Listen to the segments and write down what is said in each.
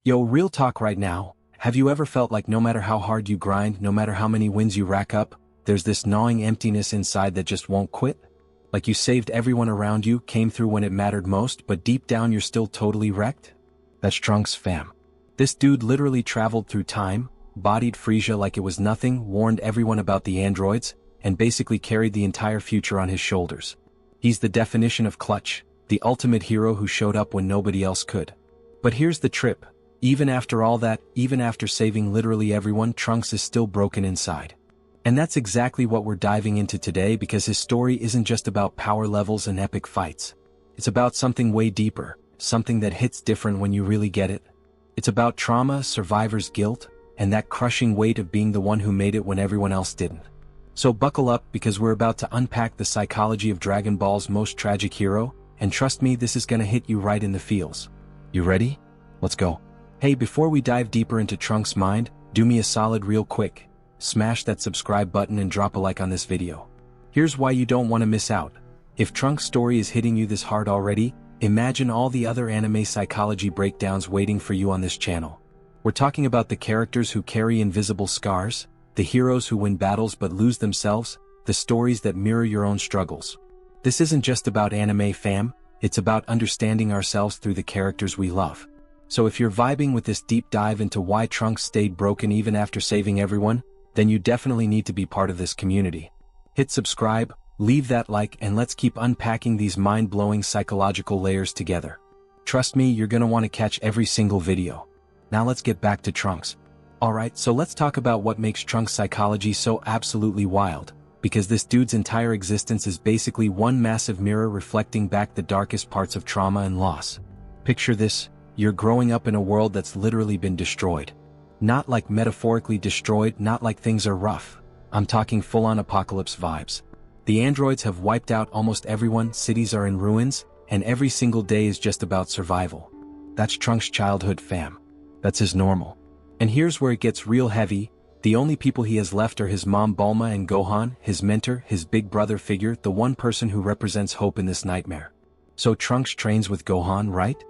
Yo, real talk right now, have you ever felt like no matter how hard you grind, no matter how many wins you rack up, there's this gnawing emptiness inside that just won't quit? Like you saved everyone around you, came through when it mattered most, but deep down you're still totally wrecked? That's Trunks, fam. This dude literally traveled through time, bodied Frisia like it was nothing, warned everyone about the androids, and basically carried the entire future on his shoulders. He's the definition of clutch, the ultimate hero who showed up when nobody else could. But here's the trip. Even after all that, even after saving literally everyone, Trunks is still broken inside. And that's exactly what we're diving into today, because his story isn't just about power levels and epic fights. It's about something way deeper, something that hits different when you really get it. It's about trauma, survivor's guilt, and that crushing weight of being the one who made it when everyone else didn't. So buckle up, because we're about to unpack the psychology of Dragon Ball's most tragic hero, and trust me, this is gonna hit you right in the feels. You ready? Let's go. Hey, before we dive deeper into Trunks' mind, do me a solid real quick. Smash that subscribe button and drop a like on this video. Here's why you don't want to miss out. If Trunks' story is hitting you this hard already, imagine all the other anime psychology breakdowns waiting for you on this channel. We're talking about the characters who carry invisible scars, the heroes who win battles but lose themselves, the stories that mirror your own struggles. This isn't just about anime, fam, it's about understanding ourselves through the characters we love. So if you're vibing with this deep dive into why Trunks stayed broken even after saving everyone, then you definitely need to be part of this community. Hit subscribe, leave that like, and let's keep unpacking these mind-blowing psychological layers together. Trust me, you're gonna want to catch every single video. Now let's get back to Trunks. Alright, so let's talk about what makes Trunks' psychology so absolutely wild, because this dude's entire existence is basically one massive mirror reflecting back the darkest parts of trauma and loss. Picture this. You're growing up in a world that's literally been destroyed. Not like metaphorically destroyed, not like things are rough. I'm talking full-on apocalypse vibes. The androids have wiped out almost everyone, cities are in ruins, and every single day is just about survival. That's Trunks' childhood, fam. That's his normal. And here's where it gets real heavy. The only people he has left are his mom Bulma and Gohan, his mentor, his big brother figure, the one person who represents hope in this nightmare. So Trunks trains with Gohan, right?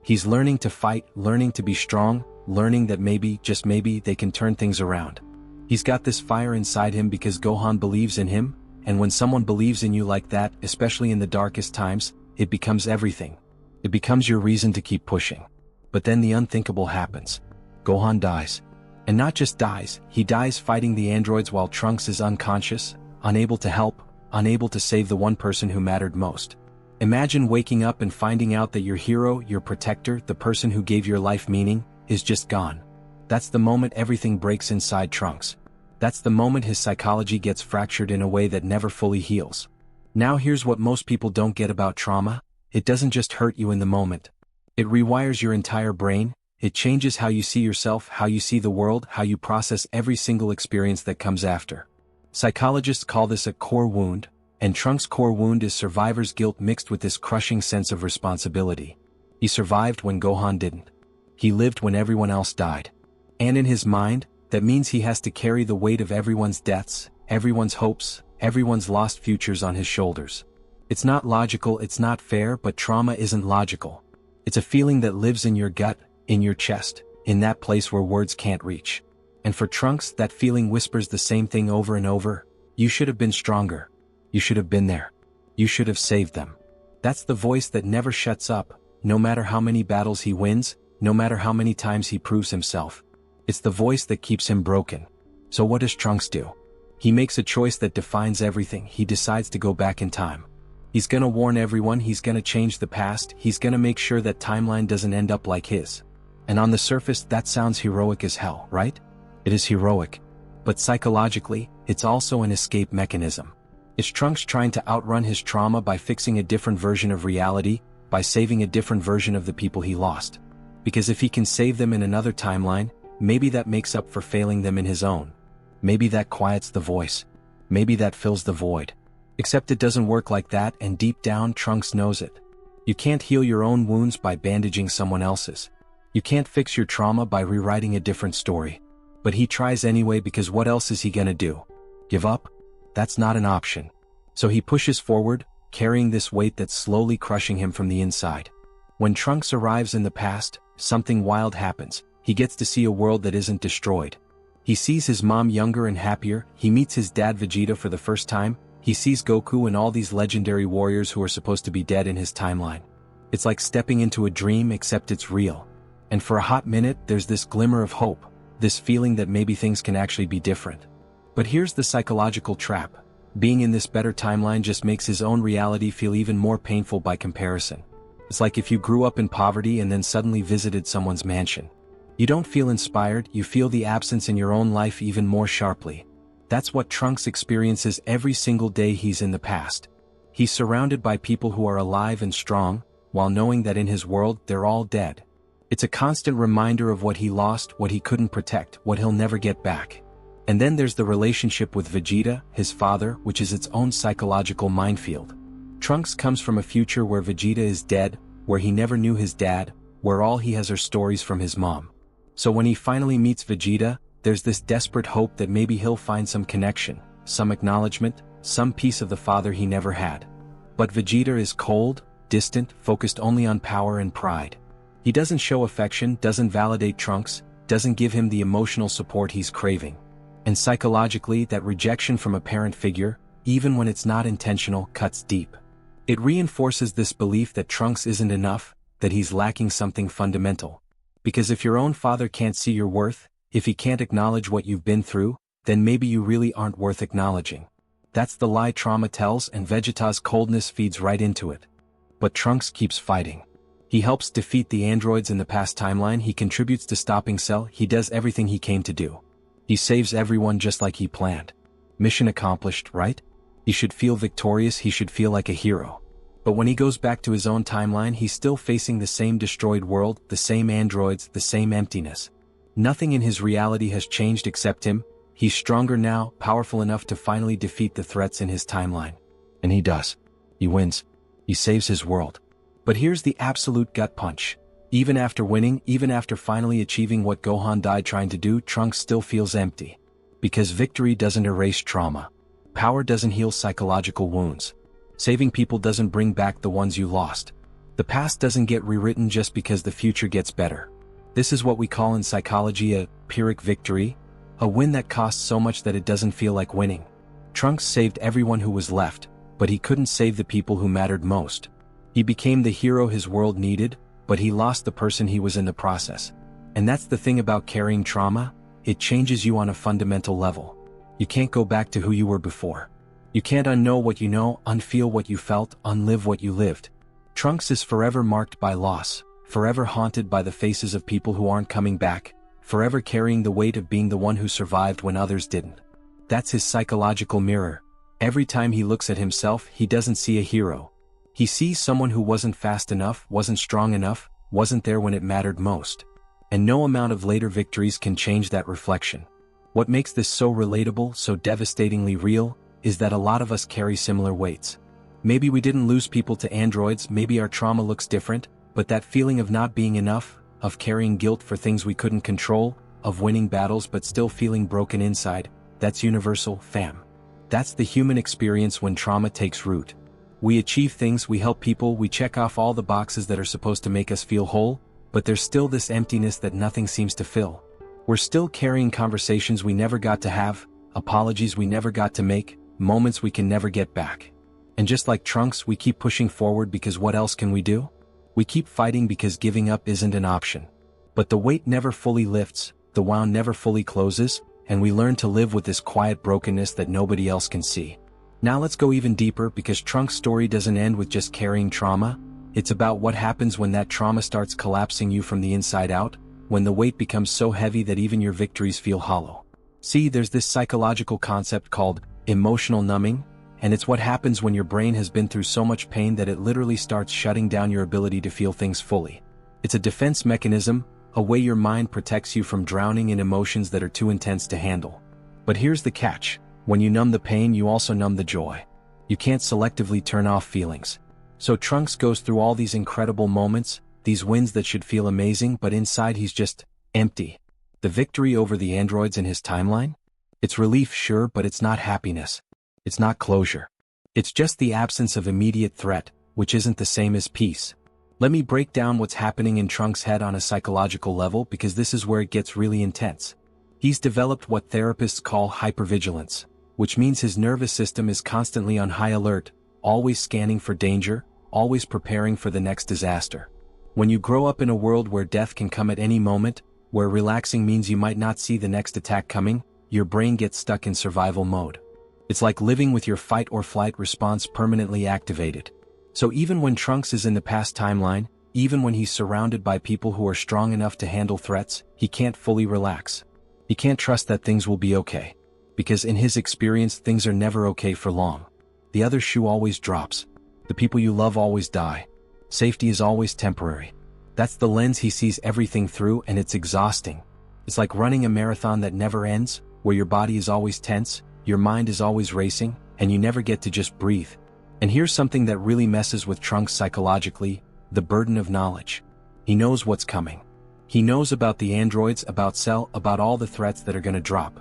He's learning to fight, learning to be strong, learning that maybe, just maybe, they can turn things around. He's got this fire inside him because Gohan believes in him, and when someone believes in you like that, especially in the darkest times, it becomes everything. It becomes your reason to keep pushing. But then the unthinkable happens. Gohan dies. And not just dies, he dies fighting the androids while Trunks is unconscious, unable to help, unable to save the one person who mattered most. Imagine waking up and finding out that your hero, your protector, the person who gave your life meaning, is just gone. That's the moment everything breaks inside Trunks. That's the moment his psychology gets fractured in a way that never fully heals. Now here's what most people don't get about trauma. It doesn't just hurt you in the moment. It rewires your entire brain. It changes how you see yourself, how you see the world, how you process every single experience that comes after. Psychologists call this a core wound. And Trunks' core wound is survivor's guilt mixed with this crushing sense of responsibility. He survived when Gohan didn't. He lived when everyone else died. And in his mind, that means he has to carry the weight of everyone's deaths, everyone's hopes, everyone's lost futures on his shoulders. It's not logical, it's not fair, but trauma isn't logical. It's a feeling that lives in your gut, in your chest, in that place where words can't reach. And for Trunks, that feeling whispers the same thing over and over. You should have been stronger. You should have been there. You should have saved them. That's the voice that never shuts up, no matter how many battles he wins, no matter how many times he proves himself. It's the voice that keeps him broken. So what does Trunks do? He makes a choice that defines everything. He decides to go back in time. He's gonna warn everyone, he's gonna change the past, he's gonna make sure that timeline doesn't end up like his. And on the surface, that sounds heroic as hell, right? It is heroic. But psychologically, it's also an escape mechanism. Is Trunks trying to outrun his trauma by fixing a different version of reality, by saving a different version of the people he lost? Because if he can save them in another timeline, maybe that makes up for failing them in his own. Maybe that quiets the voice. Maybe that fills the void. Except it doesn't work like that, and deep down Trunks knows it. You can't heal your own wounds by bandaging someone else's. You can't fix your trauma by rewriting a different story. But he tries anyway, because what else is he gonna do? Give up? That's not an option. So he pushes forward, carrying this weight that's slowly crushing him from the inside. When Trunks arrives in the past, something wild happens. He gets to see a world that isn't destroyed. He sees his mom younger and happier, he meets his dad Vegeta for the first time, he sees Goku and all these legendary warriors who are supposed to be dead in his timeline. It's like stepping into a dream, except it's real. And for a hot minute, there's this glimmer of hope, this feeling that maybe things can actually be different. But here's the psychological trap. Being in this better timeline just makes his own reality feel even more painful by comparison. It's like if you grew up in poverty and then suddenly visited someone's mansion. You don't feel inspired, you feel the absence in your own life even more sharply. That's what Trunks experiences every single day he's in the past. He's surrounded by people who are alive and strong, while knowing that in his world they're all dead. It's a constant reminder of what he lost, what he couldn't protect, what he'll never get back. And then there's the relationship with Vegeta, his father, which is its own psychological minefield. Trunks comes from a future where Vegeta is dead, where he never knew his dad, where all he has are stories from his mom. So when he finally meets Vegeta, there's this desperate hope that maybe he'll find some connection, some acknowledgement, some piece of the father he never had. But Vegeta is cold, distant, focused only on power and pride. He doesn't show affection, doesn't validate Trunks, doesn't give him the emotional support he's craving. And psychologically, that rejection from a parent figure, even when it's not intentional, cuts deep. It reinforces this belief that Trunks isn't enough, that he's lacking something fundamental. Because if your own father can't see your worth, if he can't acknowledge what you've been through, then maybe you really aren't worth acknowledging. That's the lie trauma tells, and Vegeta's coldness feeds right into it. But Trunks keeps fighting. He helps defeat the androids in the past timeline, he contributes to stopping Cell, he does everything he came to do. He saves everyone just like he planned. Mission accomplished, right? He should feel victorious, he should feel like a hero. But when he goes back to his own timeline, he's still facing the same destroyed world, the same androids, the same emptiness. Nothing in his reality has changed except him. He's stronger now, powerful enough to finally defeat the threats in his timeline. And he does. He wins. He saves his world. But here's the absolute gut punch. Even after winning, even after finally achieving what Gohan died trying to do, Trunks still feels empty. Because victory doesn't erase trauma. Power doesn't heal psychological wounds. Saving people doesn't bring back the ones you lost. The past doesn't get rewritten just because the future gets better. This is what we call in psychology a Pyrrhic victory, a win that costs so much that it doesn't feel like winning. Trunks saved everyone who was left, but he couldn't save the people who mattered most. He became the hero his world needed, but he lost the person he was in the process. And that's the thing about carrying trauma, it changes you on a fundamental level. You can't go back to who you were before. You can't unknow what you know, unfeel what you felt, unlive what you lived. Trunks is forever marked by loss, forever haunted by the faces of people who aren't coming back, forever carrying the weight of being the one who survived when others didn't. That's his psychological mirror. Every time he looks at himself, he doesn't see a hero. He sees someone who wasn't fast enough, wasn't strong enough, wasn't there when it mattered most. And no amount of later victories can change that reflection. What makes this so relatable, so devastatingly real, is that a lot of us carry similar weights. Maybe we didn't lose people to androids, maybe our trauma looks different, but that feeling of not being enough, of carrying guilt for things we couldn't control, of winning battles but still feeling broken inside, that's universal, fam. That's the human experience when trauma takes root. We achieve things, we help people, we check off all the boxes that are supposed to make us feel whole, but there's still this emptiness that nothing seems to fill. We're still carrying conversations we never got to have, apologies we never got to make, moments we can never get back. And just like Trunks, we keep pushing forward because what else can we do? We keep fighting because giving up isn't an option. But the weight never fully lifts, the wound never fully closes, and we learn to live with this quiet brokenness that nobody else can see. Now let's go even deeper, because Trunks' story doesn't end with just carrying trauma. It's about what happens when that trauma starts collapsing you from the inside out, when the weight becomes so heavy that even your victories feel hollow. See, there's this psychological concept called emotional numbing, and it's what happens when your brain has been through so much pain that it literally starts shutting down your ability to feel things fully. It's a defense mechanism, a way your mind protects you from drowning in emotions that are too intense to handle. But here's the catch. When you numb the pain, you also numb the joy. You can't selectively turn off feelings. So Trunks goes through all these incredible moments, these wins that should feel amazing, but inside he's just empty. The victory over the androids in his timeline? It's relief, sure, but it's not happiness. It's not closure. It's just the absence of immediate threat, which isn't the same as peace. Let me break down what's happening in Trunks' head on a psychological level because this is where it gets really intense. He's developed what therapists call hypervigilance, which means his nervous system is constantly on high alert, always scanning for danger, always preparing for the next disaster. When you grow up in a world where death can come at any moment, where relaxing means you might not see the next attack coming, your brain gets stuck in survival mode. It's like living with your fight or flight response permanently activated. So even when Trunks is in the past timeline, even when he's surrounded by people who are strong enough to handle threats, he can't fully relax. He can't trust that things will be okay. Because in his experience, things are never okay for long. The other shoe always drops. The people you love always die. Safety is always temporary. That's the lens he sees everything through, and it's exhausting. It's like running a marathon that never ends, where your body is always tense, your mind is always racing, and you never get to just breathe. And here's something that really messes with Trunks psychologically: the burden of knowledge. He knows what's coming. He knows about the androids, about Cell, about all the threats that are gonna drop.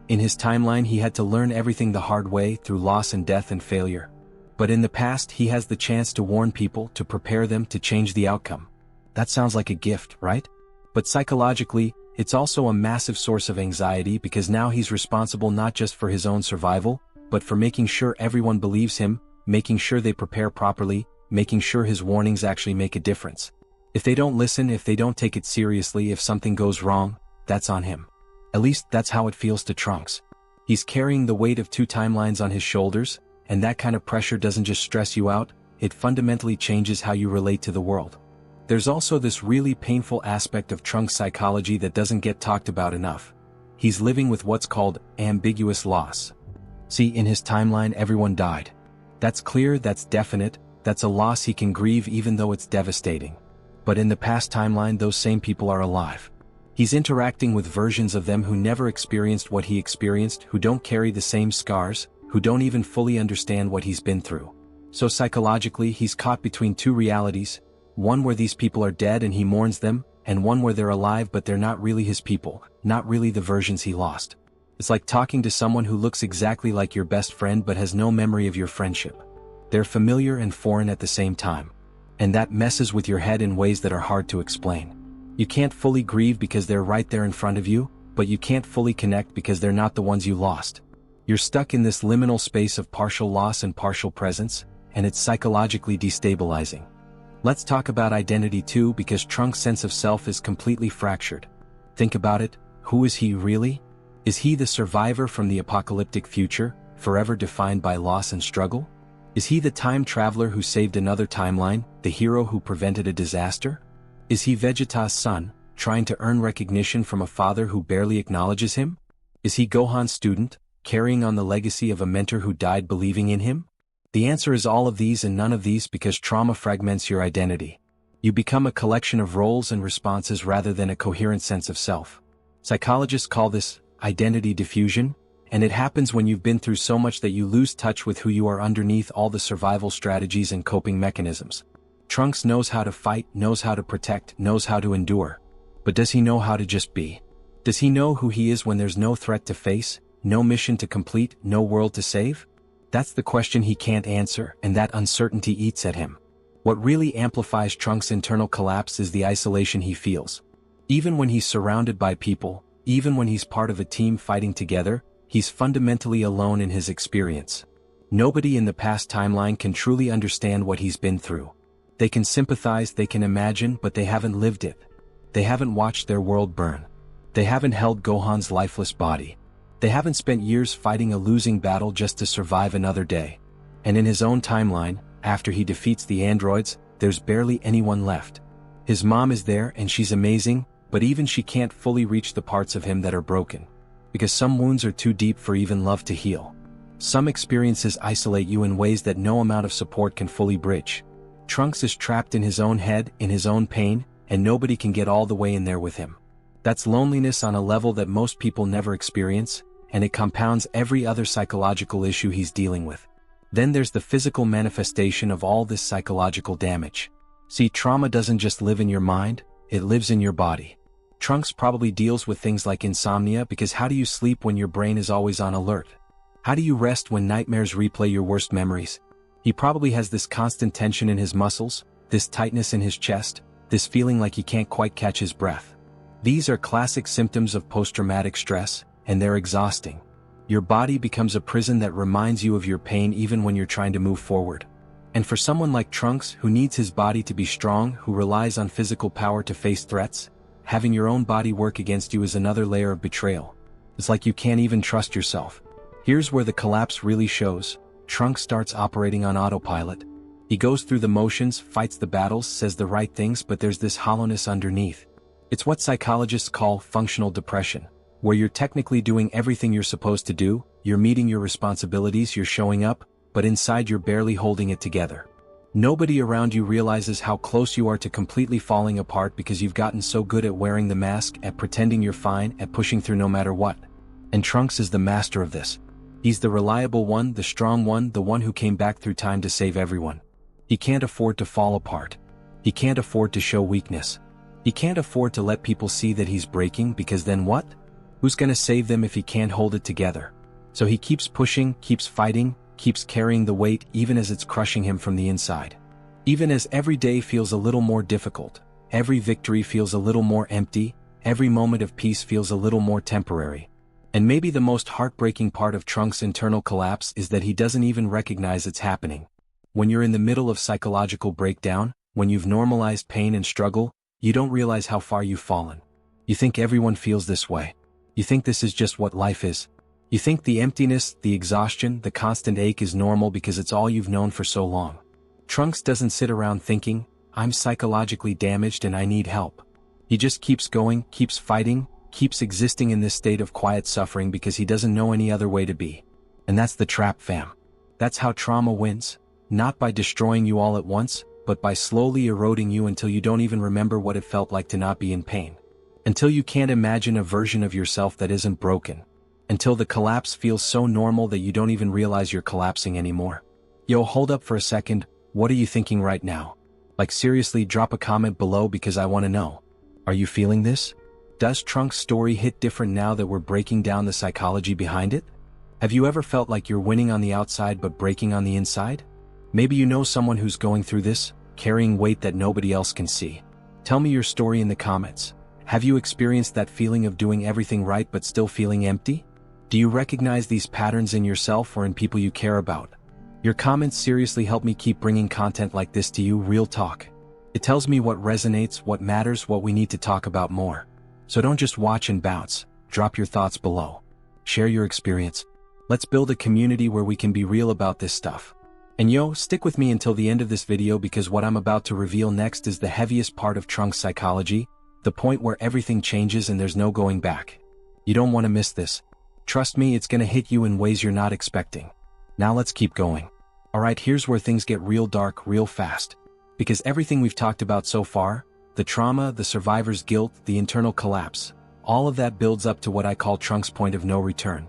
In his timeline, he had to learn everything the hard way through loss and death and failure. But in the past, he has the chance to warn people, to prepare them, to change the outcome. That sounds like a gift, right? But psychologically, it's also a massive source of anxiety because now he's responsible not just for his own survival, but for making sure everyone believes him, making sure they prepare properly, making sure his warnings actually make a difference. If they don't listen, if they don't take it seriously, if something goes wrong, that's on him. At least that's how it feels to Trunks. He's carrying the weight of two timelines on his shoulders, and that kind of pressure doesn't just stress you out, it fundamentally changes how you relate to the world. There's also this really painful aspect of Trunks' psychology that doesn't get talked about enough. He's living with what's called ambiguous loss. See, in his timeline, everyone died. That's clear, that's definite, that's a loss he can grieve even though it's devastating. But in the past timeline, those same people are alive. He's interacting with versions of them who never experienced what he experienced, who don't carry the same scars, who don't even fully understand what he's been through. So psychologically, he's caught between two realities, one where these people are dead and he mourns them, and one where they're alive but they're not really his people, not really the versions he lost. It's like talking to someone who looks exactly like your best friend but has no memory of your friendship. They're familiar and foreign at the same time. And that messes with your head in ways that are hard to explain. You can't fully grieve because they're right there in front of you, but you can't fully connect because they're not the ones you lost. You're stuck in this liminal space of partial loss and partial presence, and it's psychologically destabilizing. Let's talk about identity too, because Trunks' sense of self is completely fractured. Think about it, who is he really? Is he the survivor from the apocalyptic future, forever defined by loss and struggle? Is he the time traveler who saved another timeline, the hero who prevented a disaster? Is he Vegeta's son, trying to earn recognition from a father who barely acknowledges him? Is he Gohan's student, carrying on the legacy of a mentor who died believing in him? The answer is all of these and none of these, because trauma fragments your identity. You become a collection of roles and responses rather than a coherent sense of self. Psychologists call this identity diffusion, and it happens when you've been through so much that you lose touch with who you are underneath all the survival strategies and coping mechanisms. Trunks knows how to fight, knows how to protect, knows how to endure. But does he know how to just be? Does he know who he is when there's no threat to face, no mission to complete, no world to save? That's the question he can't answer, and that uncertainty eats at him. What really amplifies Trunks' internal collapse is the isolation he feels. Even when he's surrounded by people, even when he's part of a team fighting together, he's fundamentally alone in his experience. Nobody in the past timeline can truly understand what he's been through. They can sympathize, they can imagine, but they haven't lived it. They haven't watched their world burn. They haven't held Gohan's lifeless body. They haven't spent years fighting a losing battle just to survive another day. And in his own timeline, after he defeats the androids, there's barely anyone left. His mom is there and she's amazing, but even she can't fully reach the parts of him that are broken. Because some wounds are too deep for even love to heal. Some experiences isolate you in ways that no amount of support can fully bridge. Trunks is trapped in his own head, in his own pain, and nobody can get all the way in there with him. That's loneliness on a level that most people never experience, and it compounds every other psychological issue he's dealing with. Then there's the physical manifestation of all this psychological damage. See, trauma doesn't just live in your mind, it lives in your body. Trunks probably deals with things like insomnia, because how do you sleep when your brain is always on alert? How do you rest when nightmares replay your worst memories? He probably has this constant tension in his muscles, this tightness in his chest, this feeling like he can't quite catch his breath. These are classic symptoms of post-traumatic stress, and they're exhausting. Your body becomes a prison that reminds you of your pain even when you're trying to move forward. And for someone like Trunks, who needs his body to be strong, who relies on physical power to face threats, having your own body work against you is another layer of betrayal. It's like you can't even trust yourself. Here's where the collapse really shows. Trunks starts operating on autopilot. He goes through the motions, fights the battles, says the right things, but there's this hollowness underneath. It's what psychologists call functional depression, where you're technically doing everything you're supposed to do, you're meeting your responsibilities, you're showing up, but inside you're barely holding it together. Nobody around you realizes how close you are to completely falling apart because you've gotten so good at wearing the mask, at pretending you're fine, at pushing through no matter what. And Trunks is the master of this. He's the reliable one, the strong one, the one who came back through time to save everyone. He can't afford to fall apart. He can't afford to show weakness. He can't afford to let people see that he's breaking, because then what? Who's gonna save them if he can't hold it together? So he keeps pushing, keeps fighting, keeps carrying the weight even as it's crushing him from the inside. Even as every day feels a little more difficult, every victory feels a little more empty, every moment of peace feels a little more temporary. And maybe the most heartbreaking part of Trunks' internal collapse is that he doesn't even recognize it's happening. When you're in the middle of psychological breakdown, when you've normalized pain and struggle, you don't realize how far you've fallen. You think everyone feels this way. You think this is just what life is. You think the emptiness, the exhaustion, the constant ache is normal because it's all you've known for so long. Trunks doesn't sit around thinking, I'm psychologically damaged and I need help. He just keeps going, keeps fighting, keeps existing in this state of quiet suffering because he doesn't know any other way to be. And that's the trap, fam. That's how trauma wins. Not by destroying you all at once, but by slowly eroding you until you don't even remember what it felt like to not be in pain. Until you can't imagine a version of yourself that isn't broken. Until the collapse feels so normal that you don't even realize you're collapsing anymore. Yo, hold up for a second, what are you thinking right now? Like seriously, drop a comment below because I want to know. Are you feeling this? Does Trunks' story hit different now that we're breaking down the psychology behind it? Have you ever felt like you're winning on the outside but breaking on the inside? Maybe you know someone who's going through this, carrying weight that nobody else can see. Tell me your story in the comments. Have you experienced that feeling of doing everything right but still feeling empty? Do you recognize these patterns in yourself or in people you care about? Your comments seriously help me keep bringing content like this to you, real talk. It tells me what resonates, what matters, what we need to talk about more. So don't just watch and bounce, drop your thoughts below. Share your experience. Let's build a community where we can be real about this stuff. And yo, stick with me until the end of this video because what I'm about to reveal next is the heaviest part of Trunks' psychology, the point where everything changes and there's no going back. You don't want to miss this. Trust me, it's gonna hit you in ways you're not expecting. Now let's keep going. Alright, here's where things get real dark real fast. Because everything we've talked about so far, the trauma, the survivor's guilt, the internal collapse, all of that builds up to what I call Trunks' point of no return.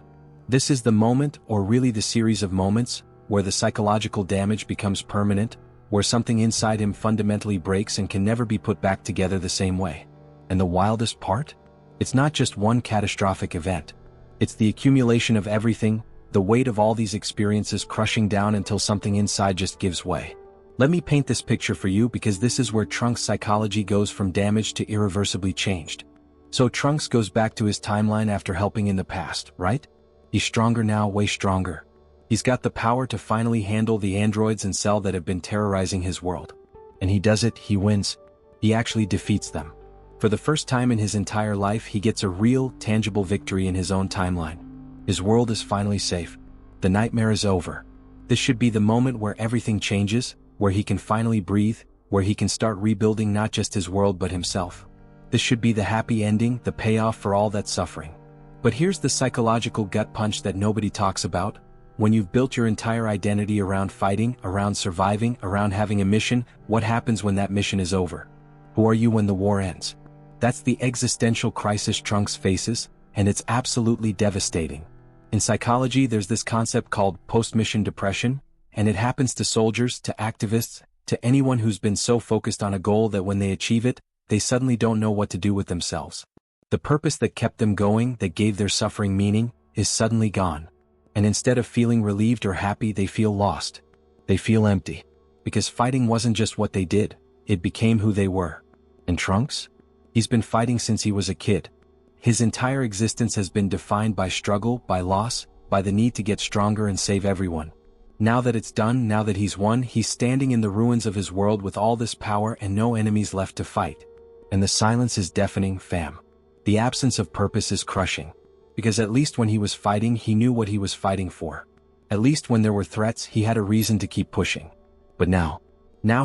This is the moment, or really the series of moments, where the psychological damage becomes permanent, where something inside him fundamentally breaks and can never be put back together the same way. And the wildest part? It's not just one catastrophic event. It's the accumulation of everything, the weight of all these experiences crushing down until something inside just gives way. Let me paint this picture for you because this is where Trunks' psychology goes from damaged to irreversibly changed. So Trunks goes back to his timeline after helping in the past, right? He's stronger now, way stronger. He's got the power to finally handle the androids and Cell that have been terrorizing his world. And he does it, he wins. He actually defeats them. For the first time in his entire life, he gets a real, tangible victory in his own timeline. His world is finally safe. The nightmare is over. This should be the moment where everything changes, where he can finally breathe, where he can start rebuilding not just his world but himself. This should be the happy ending, the payoff for all that suffering. But here's the psychological gut punch that nobody talks about. When you've built your entire identity around fighting, around surviving, around having a mission, what happens when that mission is over? Who are you when the war ends? That's the existential crisis Trunks faces, and it's absolutely devastating. In psychology, there's this concept called post-mission depression, and it happens to soldiers, to activists, to anyone who's been so focused on a goal that when they achieve it, they suddenly don't know what to do with themselves. The purpose that kept them going, that gave their suffering meaning, is suddenly gone. And instead of feeling relieved or happy, they feel lost. They feel empty. Because fighting wasn't just what they did, it became who they were. And Trunks? He's been fighting since he was a kid. His entire existence has been defined by struggle, by loss, by the need to get stronger and save everyone. Now that it's done, now that he's won, he's standing in the ruins of his world with all this power and no enemies left to fight. And the silence is deafening, fam. The absence of purpose is crushing. Because at least when he was fighting, he knew what he was fighting for. At least when there were threats, he had a reason to keep pushing. But now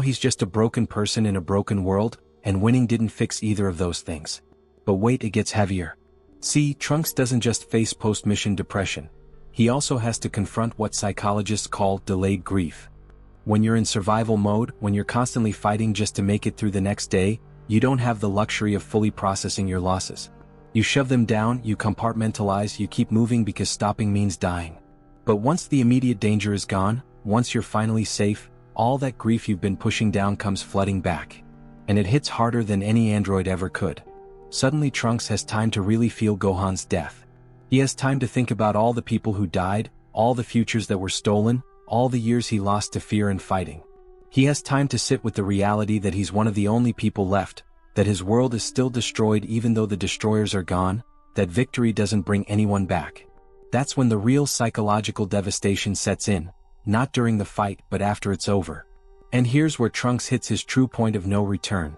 he's just a broken person in a broken world, and winning didn't fix either of those things. But wait, it gets heavier. See, Trunks doesn't just face post-mission depression. He also has to confront what psychologists call delayed grief. When you're in survival mode, when you're constantly fighting just to make it through the next day, you don't have the luxury of fully processing your losses. You shove them down, you compartmentalize, you keep moving because stopping means dying. But once the immediate danger is gone, once you're finally safe, all that grief you've been pushing down comes flooding back. And it hits harder than any android ever could. Suddenly Trunks has time to really feel Gohan's death. He has time to think about all the people who died, all the futures that were stolen, all the years he lost to fear and fighting. He has time to sit with the reality that he's one of the only people left, that his world is still destroyed even though the destroyers are gone, that victory doesn't bring anyone back. That's when the real psychological devastation sets in, not during the fight but after it's over. And here's where Trunks hits his true point of no return.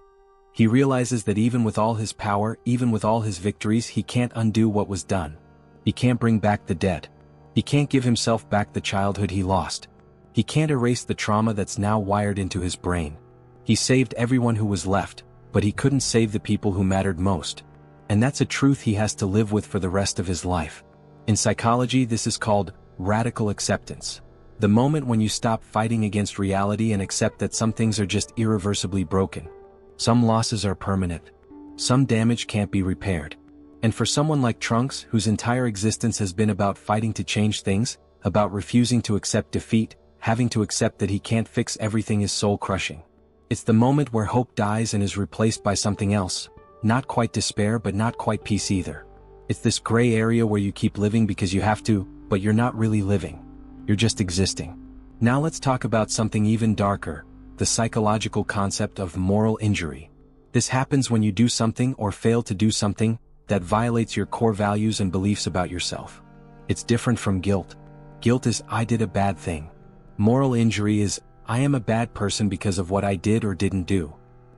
He realizes that even with all his power, even with all his victories, he can't undo what was done. He can't bring back the dead. He can't give himself back the childhood he lost. He can't erase the trauma that's now wired into his brain. He saved everyone who was left, but he couldn't save the people who mattered most. And that's a truth he has to live with for the rest of his life. In psychology, this is called radical acceptance. The moment when you stop fighting against reality and accept that some things are just irreversibly broken. Some losses are permanent. Some damage can't be repaired. And for someone like Trunks, whose entire existence has been about fighting to change things, about refusing to accept defeat, having to accept that he can't fix everything, is soul-crushing. It's the moment where hope dies and is replaced by something else, not quite despair but not quite peace either. It's this gray area where you keep living because you have to, but you're not really living. You're just existing. Now let's talk about something even darker, the psychological concept of moral injury. This happens when you do something or fail to do something that violates your core values and beliefs about yourself. It's different from guilt. Guilt is, I did a bad thing. Moral injury is, I am a bad person because of what I did or didn't do.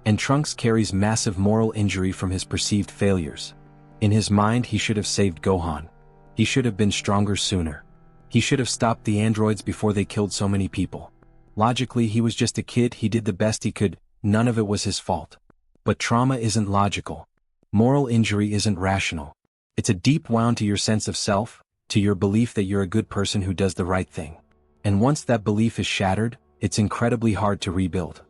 And Trunks carries massive moral injury from his perceived failures. In his mind, he should have saved Gohan. He should have been stronger sooner. He should have stopped the androids before they killed so many people. Logically, he was just a kid, he did the best he could, none of it was his fault. But trauma isn't logical. Moral injury isn't rational. It's a deep wound to your sense of self, to your belief that you're a good person who does the right thing. And once that belief is shattered, it's incredibly hard to rebuild.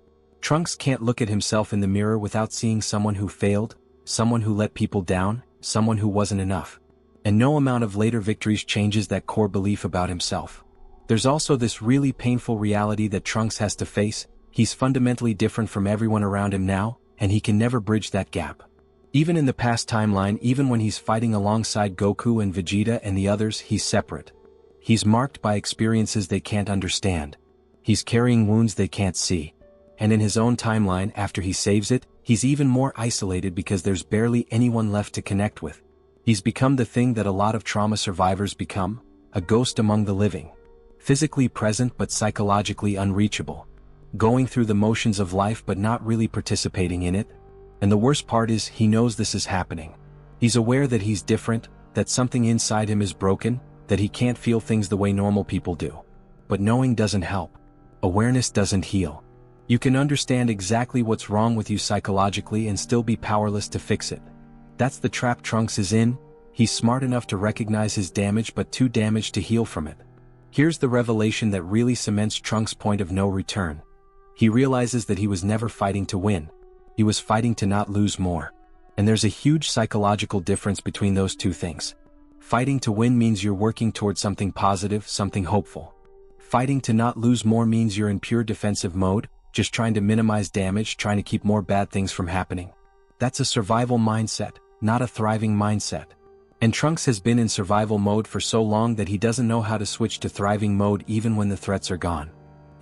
Trunks can't look at himself in the mirror without seeing someone who failed, someone who let people down, someone who wasn't enough. And no amount of later victories changes that core belief about himself. There's also this really painful reality that Trunks has to face. He's fundamentally different from everyone around him now, and he can never bridge that gap. Even in the past timeline, even when he's fighting alongside Goku and Vegeta and the others, he's separate. He's marked by experiences they can't understand. He's carrying wounds they can't see. And in his own timeline, after he saves it, he's even more isolated because there's barely anyone left to connect with. He's become the thing that a lot of trauma survivors become, a ghost among the living. Physically present but psychologically unreachable. Going through the motions of life but not really participating in it. And the worst part is, he knows this is happening. He's aware that he's different, that something inside him is broken, that he can't feel things the way normal people do. But knowing doesn't help. Awareness doesn't heal. You can understand exactly what's wrong with you psychologically and still be powerless to fix it. That's the trap Trunks is in. He's smart enough to recognize his damage but too damaged to heal from it. Here's the revelation that really cements Trunks' point of no return. He realizes that he was never fighting to win. He was fighting to not lose more. And there's a huge psychological difference between those two things. Fighting to win means you're working towards something positive, something hopeful. Fighting to not lose more means you're in pure defensive mode, just trying to minimize damage, trying to keep more bad things from happening. That's a survival mindset, not a thriving mindset. And Trunks has been in survival mode for so long that he doesn't know how to switch to thriving mode even when the threats are gone.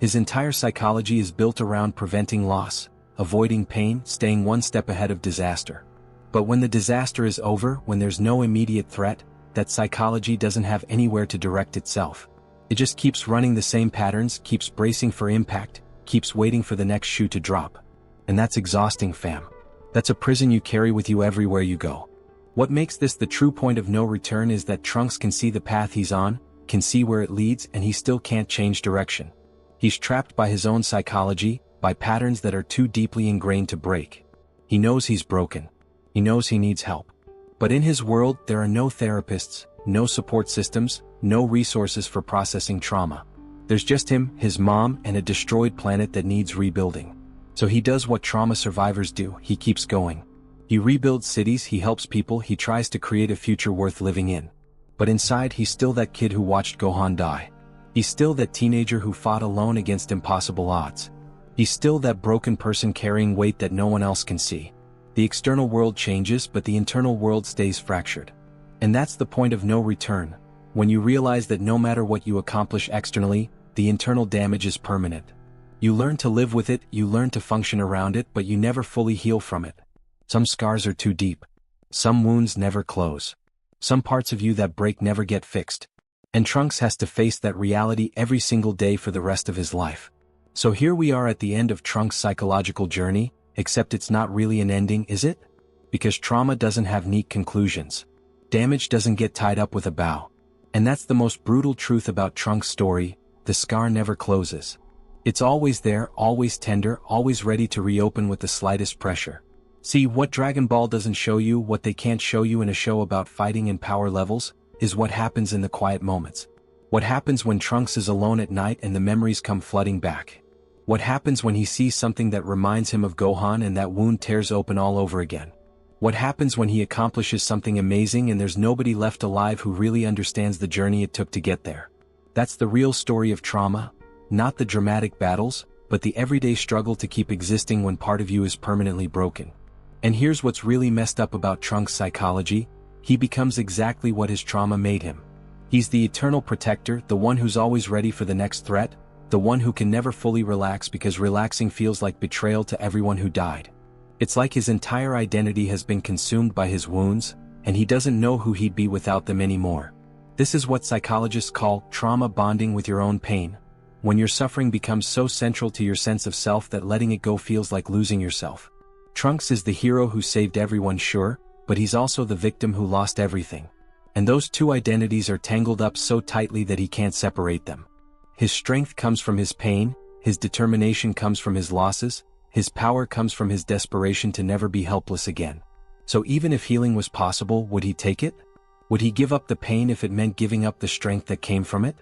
His entire psychology is built around preventing loss, avoiding pain, staying one step ahead of disaster. But when the disaster is over, when there's no immediate threat, that psychology doesn't have anywhere to direct itself. It just keeps running the same patterns, keeps bracing for impact, keeps waiting for the next shoe to drop. And that's exhausting, fam. That's a prison you carry with you everywhere you go. What makes this the true point of no return is that Trunks can see the path he's on, can see where it leads, and he still can't change direction. He's trapped by his own psychology, by patterns that are too deeply ingrained to break. He knows he's broken. He knows he needs help. But in his world, there are no therapists, no support systems, no resources for processing trauma. There's just him, his mom, and a destroyed planet that needs rebuilding. So he does what trauma survivors do, he keeps going. He rebuilds cities, he helps people, he tries to create a future worth living in. But inside, he's still that kid who watched Gohan die. He's still that teenager who fought alone against impossible odds. He's still that broken person carrying weight that no one else can see. The external world changes, but the internal world stays fractured. And that's the point of no return, when you realize that no matter what you accomplish externally, the internal damage is permanent. You learn to live with it, you learn to function around it, but you never fully heal from it. Some scars are too deep. Some wounds never close. Some parts of you that break never get fixed. And Trunks has to face that reality every single day for the rest of his life. So here we are at the end of Trunks' psychological journey, except it's not really an ending, is it? Because trauma doesn't have neat conclusions. Damage doesn't get tied up with a bow. And that's the most brutal truth about Trunks' story, the scar never closes. It's always there, always tender, always ready to reopen with the slightest pressure. See, what Dragon Ball doesn't show you, what they can't show you in a show about fighting and power levels, is what happens in the quiet moments. What happens when Trunks is alone at night and the memories come flooding back. What happens when he sees something that reminds him of Gohan and that wound tears open all over again. What happens when he accomplishes something amazing and there's nobody left alive who really understands the journey it took to get there. That's the real story of trauma, not the dramatic battles, but the everyday struggle to keep existing when part of you is permanently broken. And here's what's really messed up about Trunks' psychology: he becomes exactly what his trauma made him. He's the eternal protector, the one who's always ready for the next threat, the one who can never fully relax because relaxing feels like betrayal to everyone who died. It's like his entire identity has been consumed by his wounds, and he doesn't know who he'd be without them anymore. This is what psychologists call trauma bonding with your own pain. When your suffering becomes so central to your sense of self that letting it go feels like losing yourself. Trunks is the hero who saved everyone, sure, but he's also the victim who lost everything. And those two identities are tangled up so tightly that he can't separate them. His strength comes from his pain, his determination comes from his losses, his power comes from his desperation to never be helpless again. So even if healing was possible, would he take it? Would he give up the pain if it meant giving up the strength that came from it?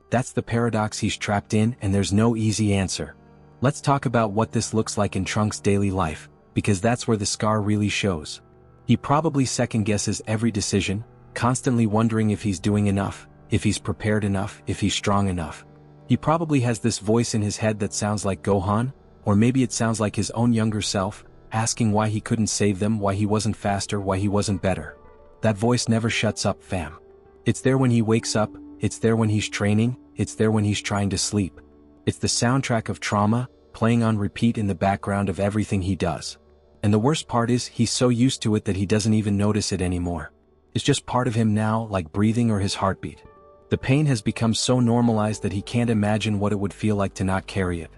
That's the paradox he's trapped in, and there's no easy answer. Let's talk about what this looks like in Trunks' daily life, because that's where the scar really shows. He probably second-guesses every decision, constantly wondering if he's doing enough, if he's prepared enough, if he's strong enough. He probably has this voice in his head that sounds like Gohan, or maybe it sounds like his own younger self, asking why he couldn't save them, why he wasn't faster, why he wasn't better. That voice never shuts up, fam. It's there when he wakes up, it's there when he's training, it's there when he's trying to sleep. It's the soundtrack of trauma, playing on repeat in the background of everything he does. And the worst part is, he's so used to it that he doesn't even notice it anymore. It's just part of him now, like breathing or his heartbeat. The pain has become so normalized that he can't imagine what it would feel like to not carry it.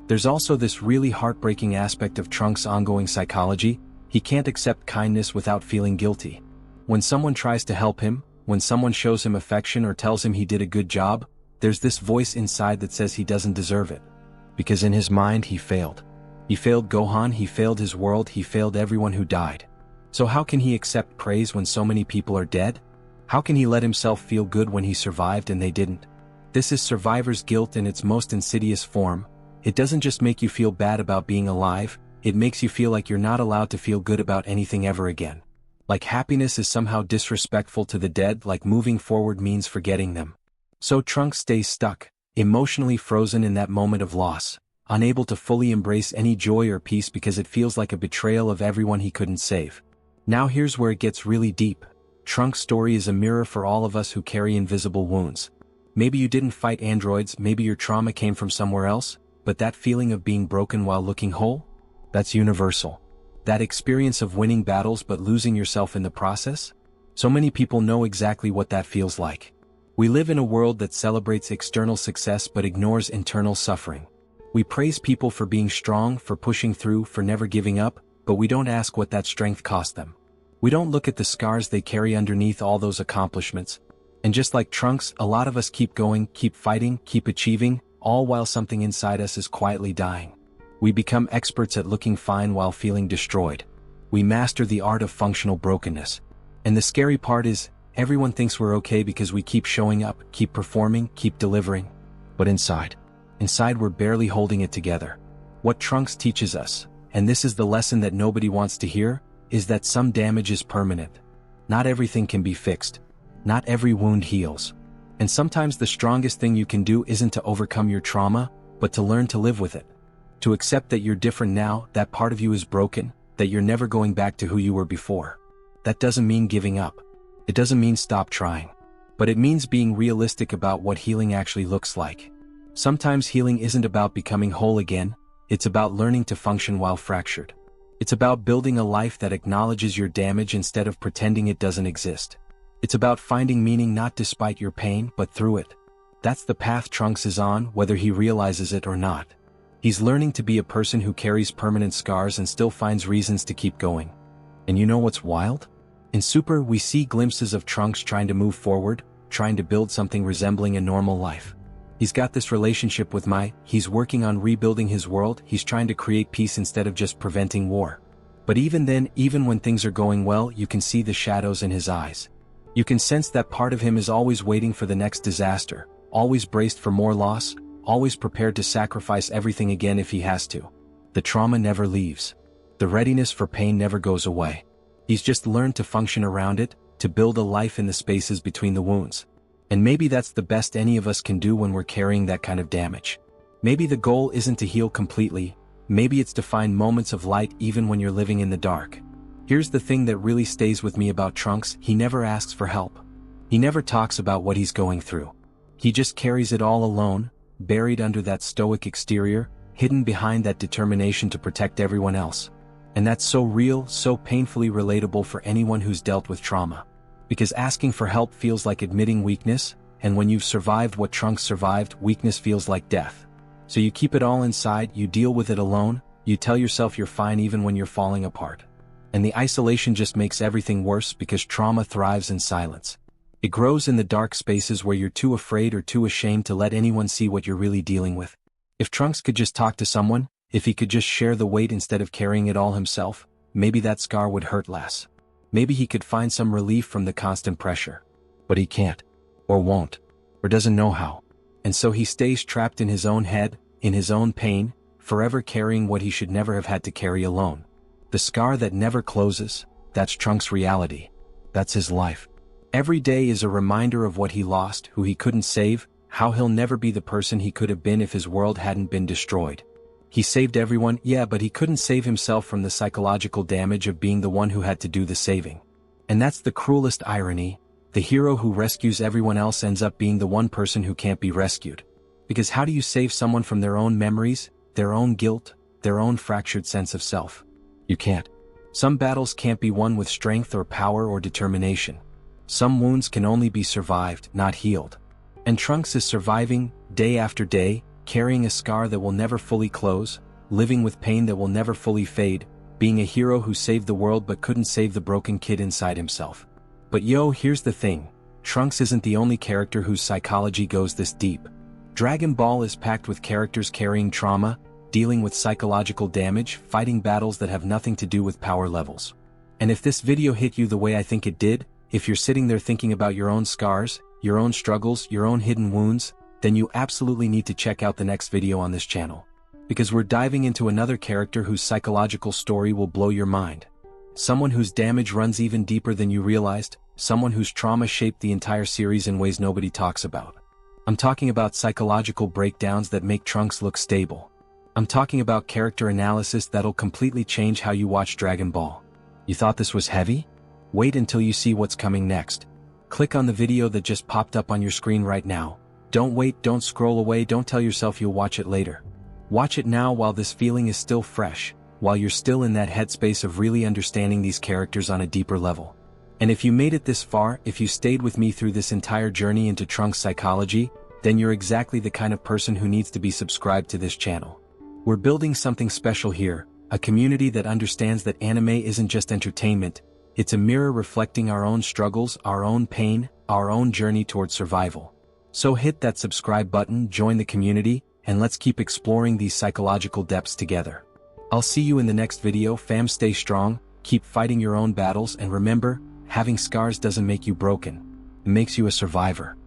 There's also this really heartbreaking aspect of Trunks' ongoing psychology: he can't accept kindness without feeling guilty. When someone tries to help him, when someone shows him affection or tells him he did a good job, there's this voice inside that says he doesn't deserve it. Because in his mind he failed. He failed Gohan, he failed his world, he failed everyone who died. So how can he accept praise when so many people are dead? How can he let himself feel good when he survived and they didn't? This is survivor's guilt in its most insidious form. It doesn't just make you feel bad about being alive, it makes you feel like you're not allowed to feel good about anything ever again. Like happiness is somehow disrespectful to the dead, like moving forward means forgetting them. So Trunks stays stuck, emotionally frozen in that moment of loss, unable to fully embrace any joy or peace because it feels like a betrayal of everyone he couldn't save. Now here's where it gets really deep. Trunks' story is a mirror for all of us who carry invisible wounds. Maybe you didn't fight androids, maybe your trauma came from somewhere else, but that feeling of being broken while looking whole? That's universal. That experience of winning battles but losing yourself in the process? So many people know exactly what that feels like. We live in a world that celebrates external success but ignores internal suffering. We praise people for being strong, for pushing through, for never giving up, but we don't ask what that strength cost them. We don't look at the scars they carry underneath all those accomplishments. And just like Trunks, a lot of us keep going, keep fighting, keep achieving, all while something inside us is quietly dying. We become experts at looking fine while feeling destroyed. We master the art of functional brokenness. And the scary part is, everyone thinks we're okay because we keep showing up, keep performing, keep delivering. But inside we're barely holding it together. What Trunks teaches us, and this is the lesson that nobody wants to hear, is that some damage is permanent. Not everything can be fixed. Not every wound heals. And sometimes the strongest thing you can do isn't to overcome your trauma, but to learn to live with it. To accept that you're different now, that part of you is broken, that you're never going back to who you were before. That doesn't mean giving up. It doesn't mean stop trying. But it means being realistic about what healing actually looks like. Sometimes healing isn't about becoming whole again, it's about learning to function while fractured. It's about building a life that acknowledges your damage instead of pretending it doesn't exist. It's about finding meaning not despite your pain, but through it. That's the path Trunks is on, whether he realizes it or not. He's learning to be a person who carries permanent scars and still finds reasons to keep going. And you know what's wild? In Super, we see glimpses of Trunks trying to move forward, trying to build something resembling a normal life. He's got this relationship with Mai, he's working on rebuilding his world, he's trying to create peace instead of just preventing war. But even then, even when things are going well, you can see the shadows in his eyes. You can sense that part of him is always waiting for the next disaster, always braced for more loss, always prepared to sacrifice everything again if he has to. The trauma never leaves. The readiness for pain never goes away. He's just learned to function around it, to build a life in the spaces between the wounds. And maybe that's the best any of us can do when we're carrying that kind of damage. Maybe the goal isn't to heal completely, maybe it's to find moments of light even when you're living in the dark. Here's the thing that really stays with me about Trunks, he never asks for help. He never talks about what he's going through. He just carries it all alone, buried under that stoic exterior, hidden behind that determination to protect everyone else. And that's so real, so painfully relatable for anyone who's dealt with trauma. Because asking for help feels like admitting weakness, and when you've survived what Trunks survived, weakness feels like death. So you keep it all inside, you deal with it alone, you tell yourself you're fine even when you're falling apart. And the isolation just makes everything worse because trauma thrives in silence. It grows in the dark spaces where you're too afraid or too ashamed to let anyone see what you're really dealing with. If Trunks could just talk to someone, if he could just share the weight instead of carrying it all himself, maybe that scar would hurt less. Maybe he could find some relief from the constant pressure. But he can't, or won't, or doesn't know how. And so he stays trapped in his own head, in his own pain, forever carrying what he should never have had to carry alone. The scar that never closes, that's Trunks' reality. That's his life. Every day is a reminder of what he lost, who he couldn't save, how he'll never be the person he could have been if his world hadn't been destroyed. He saved everyone, yeah, but he couldn't save himself from the psychological damage of being the one who had to do the saving. And that's the cruelest irony. The hero who rescues everyone else ends up being the one person who can't be rescued. Because how do you save someone from their own memories, their own guilt, their own fractured sense of self? You can't. Some battles can't be won with strength or power or determination. Some wounds can only be survived, not healed. And Trunks is surviving, day after day, carrying a scar that will never fully close, living with pain that will never fully fade, being a hero who saved the world but couldn't save the broken kid inside himself. But here's the thing. Trunks isn't the only character whose psychology goes this deep. Dragon Ball is packed with characters carrying trauma, dealing with psychological damage, fighting battles that have nothing to do with power levels. And if this video hit you the way I think it did, if you're sitting there thinking about your own scars, your own struggles, your own hidden wounds, then you absolutely need to check out the next video on this channel. Because we're diving into another character whose psychological story will blow your mind. Someone whose damage runs even deeper than you realized, someone whose trauma shaped the entire series in ways nobody talks about. I'm talking about psychological breakdowns that make Trunks look stable. I'm talking about character analysis that'll completely change how you watch Dragon Ball. You thought this was heavy? Wait until you see what's coming next. Click on the video that just popped up on your screen right now. Don't wait, don't scroll away, don't tell yourself you'll watch it later. Watch it now while this feeling is still fresh, while you're still in that headspace of really understanding these characters on a deeper level. And if you made it this far, if you stayed with me through this entire journey into Trunks' psychology, then you're exactly the kind of person who needs to be subscribed to this channel. We're building something special here, a community that understands that anime isn't just entertainment, it's a mirror reflecting our own struggles, our own pain, our own journey towards survival. So hit that subscribe button, join the community, and let's keep exploring these psychological depths together. I'll see you in the next video. Fam, stay strong, keep fighting your own battles, and remember, having scars doesn't make you broken. It makes you a survivor.